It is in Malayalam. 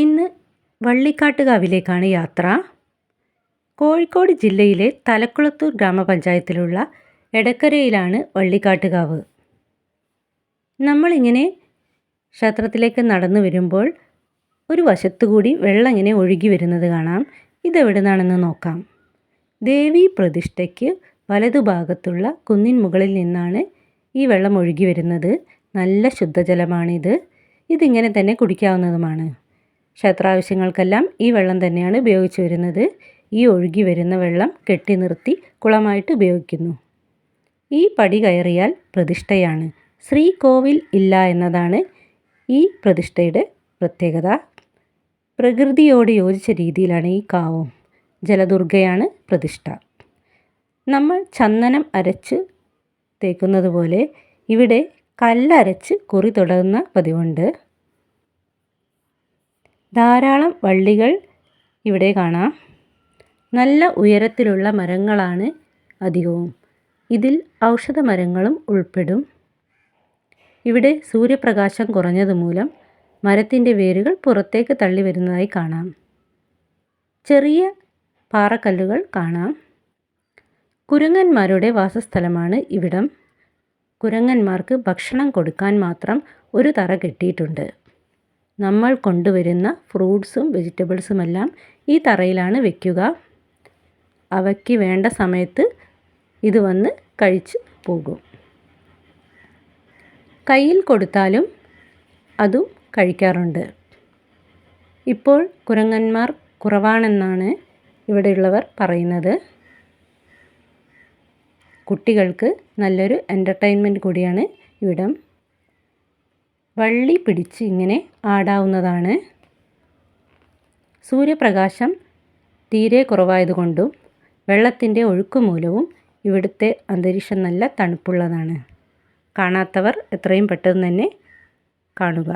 ഇന്ന് വള്ളിക്കാട്ടുകാവിലേക്കാണ് യാത്ര. കോഴിക്കോട് ജില്ലയിലെ തലക്കുളത്തൂർ ഗ്രാമപഞ്ചായത്തിലുള്ള എടക്കരയിലാണ് വള്ളിക്കാട്ടുകാവ്. നമ്മളിങ്ങനെ ക്ഷേത്രത്തിലേക്ക് നടന്നു വരുമ്പോൾ ഒരു വശത്തുകൂടി വെള്ളം ഇങ്ങനെ ഒഴുകി വരുന്നത് കാണാം. ഇതെവിടെ നിന്നാണെന്ന് നോക്കാം. ദേവീ പ്രതിഷ്ഠയ്ക്ക് വലതുഭാഗത്തുള്ള കുന്നിൻ മുകളിൽ നിന്നാണ് ഈ വെള്ളം ഒഴുകി വരുന്നത്. നല്ല ശുദ്ധജലമാണിത്. ഇതിങ്ങനെ തന്നെ കുടിക്കാവുന്നതുമാണ്. ക്ഷേത്രാവശ്യങ്ങൾക്കെല്ലാം ഈ വെള്ളം തന്നെയാണ് ഉപയോഗിച്ചു വരുന്നത്. ഈ ഒഴുകി വരുന്ന വെള്ളം കെട്ടി നിർത്തി കുളമായിട്ട് ഉപയോഗിക്കുന്നു. ഈ പടി കയറിയാൽ പ്രതിഷ്ഠയാണ്. ശ്രീകോവിൽ ഇല്ല എന്നതാണ് ഈ പ്രതിഷ്ഠയുടെ പ്രത്യേകത. പ്രകൃതിയോട് യോജിച്ച രീതിയിലാണ് ഈ കാവും. ജലദുർഗയാണ് പ്രതിഷ്ഠ. നമ്മൾ ചന്ദനം അരച്ച് തേക്കുന്നത് പോലെ ഇവിടെ കല്ലരച്ച് കുറി തൊടുന്ന പതിവുണ്ട്. ധാരാളം വള്ളികൾ ഇവിടെ കാണാം. നല്ല ഉയരത്തിലുള്ള മരങ്ങളാണ് അധികവും. ഇതിൽ ഔഷധ മരങ്ങളും ഉൾപ്പെടും. ഇവിടെ സൂര്യപ്രകാശം കുറഞ്ഞതുമൂലം മരത്തിൻ്റെ വേരുകൾ പുറത്തേക്ക് തള്ളി വരുന്നതായി കാണാം. ചെറിയ പാറക്കല്ലുകൾ കാണാം. കുരങ്ങന്മാരുടെ വാസസ്ഥലമാണ് ഇവിടം. കുരങ്ങന്മാർക്ക് ഭക്ഷണം കൊടുക്കാൻ മാത്രം ഒരു തറ കെട്ടിയിട്ടുണ്ട്. നമ്മൾ കൊണ്ടുവരുന്ന ഫ്രൂട്ട്സും വെജിറ്റബിൾസുമെല്ലാം ഈ തറയിലാണ് വയ്ക്കുക. അവയ്ക്ക് വേണ്ട സമയത്ത് ഇത് വന്ന് കഴിച്ച് പോകും. കയ്യിൽ കൊടുത്താലും അതും കഴിക്കാറുണ്ട്. ഇപ്പോൾ കുരങ്ങന്മാർ കുറവാണെന്നാണ് ഇവിടെയുള്ളവർ പറയുന്നത്. കുട്ടികൾക്ക് നല്ലൊരു എൻ്റർടൈൻമെൻറ്റ് കൂടിയാണ് ഇവിടം. വള്ളി പിടിച്ച് ഇങ്ങനെ ആടാവുന്നതാണ്. സൂര്യപ്രകാശം തീരെ കുറവായതുകൊണ്ടും വെള്ളത്തിൻ്റെ ഒഴുക്ക് മൂലവും ഇവിടുത്തെ അന്തരീക്ഷം നല്ല തണുപ്പുള്ളതാണ്. കാണാത്തവർ എത്രയും പെട്ടെന്ന് തന്നെ കാണുക.